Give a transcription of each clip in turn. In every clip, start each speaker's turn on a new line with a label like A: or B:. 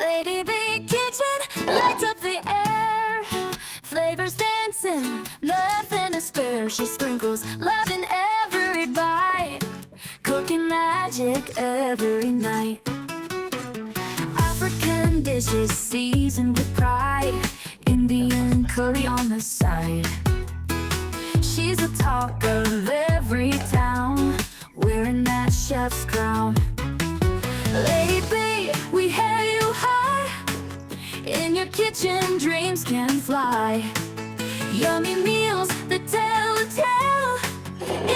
A: Lady B Kitchen lights up the air. Flavors dancing, nothing to spare. She sprinkles love in every bite, cooking magic every night. African dishes seasoned with pride, Indian curry on the side. She's the talk of every town, wearing that chef's crown. Lady B, we hail you high. In your kitchen, dreams can fly. Yummy meals that tell a tale.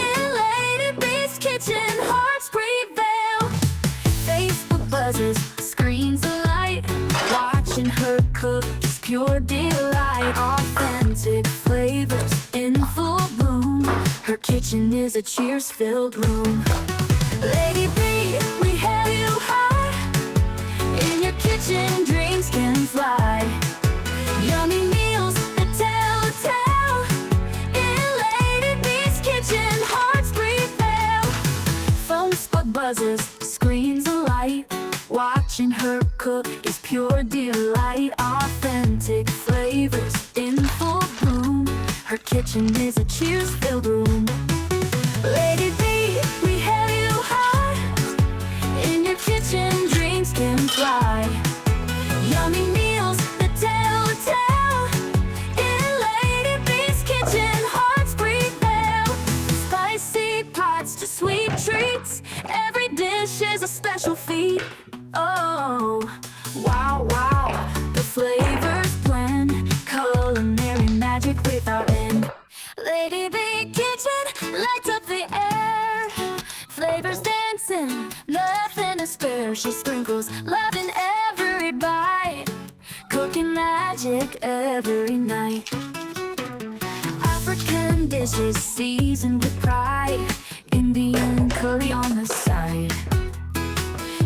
A: In Lady B's kitchen, hearts prevail. Facebook buzzes, screens alight. Watching her cook is pure delight. Authentic flavors in full bloom. Her kitchen is a cheers-filled room. Lady B, we hail you high. In your kitchen, dreams can fly. Yummy meals that tell a tale. In Lady B's kitchen, hearts prevail. Phone spot buzzes, screens alight. Watching her cook is pure delight. Authentic flavors in full bloom. Her kitchen is a cheers-filled room. Lady B, we hail you high. In your kitchen, dreams can fly. Yummy meals that tell a tale. In Lady B's kitchen, hearts prevail. Spicy pots to sweet treats. Every dish is a special feat. Oh, wow, wow, the flavors blend. Culinary magic without end. Lady B Kitchen lights up the air. Flavors dancing, nothing to spare. She sprinkles love in every bite, cooking magic every night. African dishes seasoned with pride, Indian curry on the side.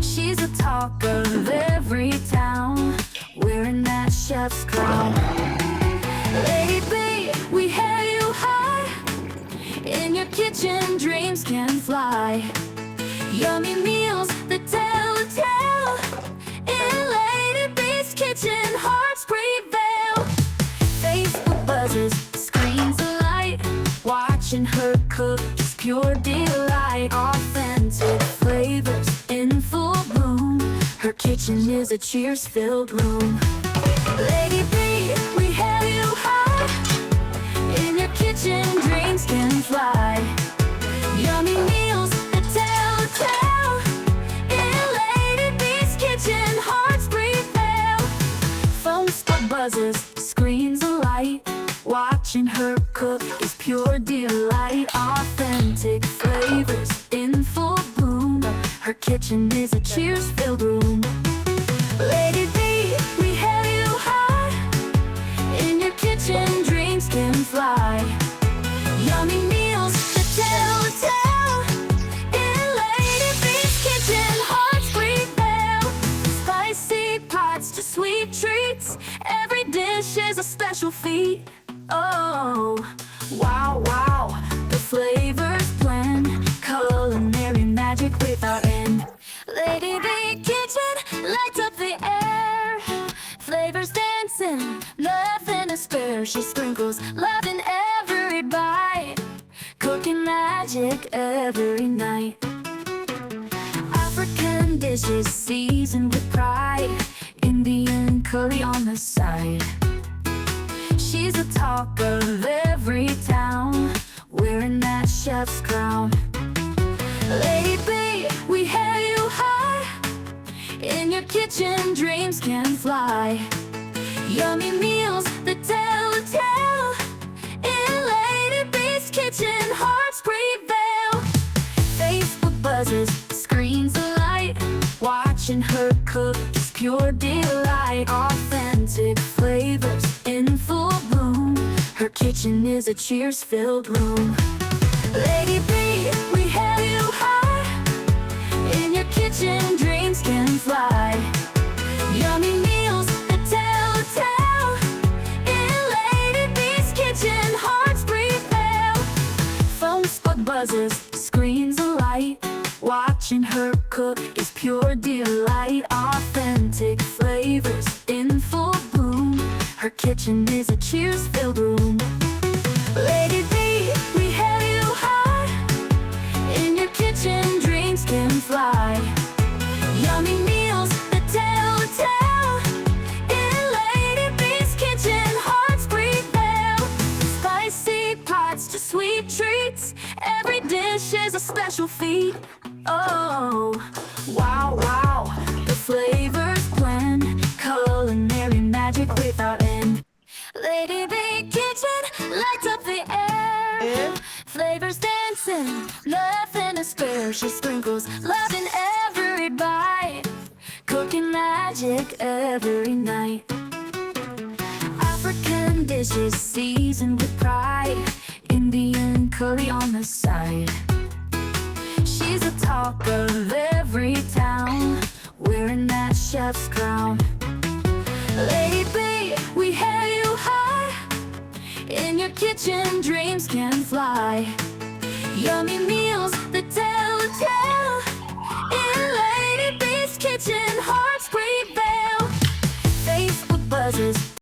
A: She's the talk of every town, wearing that chef's crown. Lady B, we hail you high. In your kitchen, dreams can fly. Yummy meals that tell a tale. In Lady B's kitchen, hearts prevail. Facebook buzzes, screens alight. Watching her cook is pure delight. Authentic flavors in full bloom. Her kitchen is a cheers-filled room. Lady B, we hail you high. In your kitchen, dreams can fly. Yummy meals that tell a tale. In Lady B's kitchen, hearts prevail. Phone spot buzzes, screens alight. Watching her cook is pure delight. Authentic flavors in full bloom. Her kitchen is a cheers-filled room. Lady B, we hail you high. In your kitchen, dreams can fly. Yummy meals that tell a tale. In Lady B's kitchen, hearts prevail. Spicy pots to sweet treats. Every dish is a special feat. Oh, wow, wow, the flavors blend. Culinary magic without end. Lady B Kitchen lights up the air. Flavors dancing, nothing to spare. She sprinkles love in every bite, cooking magic every night. African dishes seasoned with pride, Indian curry on the side. She's the talk of every town, wearing that chef's crown. Lady B, we hail you high. In your kitchen, dreams can fly. Yummy meals that tell a tale. In Lady B's kitchen, hearts prevail. Facebook buzzes, screens alight. Watching her cook is pure delight. Authentic flavors in full bloom. Her kitchen is a cheers-filled room. Lady B, we hail you high. In your kitchen, dreams can fly. Yummy meals that tell a tale. In Lady B's kitchen, hearts prevail. Phone spot buzzes, screens alight. Watching her cook is pure delight. Authentic flavors in full bloom. Her kitchen is a cheers-filled room. Lady B, we hail you high. In your kitchen, dreams can fly. Yummy meals that tell a tale. In Lady B's kitchen, hearts prevail. Spicy pots to sweet treats. Every dish is a special feat. Oh, wow, wow, the flavors blend. Culinary magic without end. Lady B kitchen lights up the air. Flavors dancing, nothing to spare. She sprinkles love in every bite. Cooking magic every night. African dishes seasoned with pride. Indian curry on the side. She's the talk of every town, wearing that chef's crown. Lady B, we hail you high. In your kitchen, dreams can fly. Yummy meals that tell a tale. In Lady B's kitchen,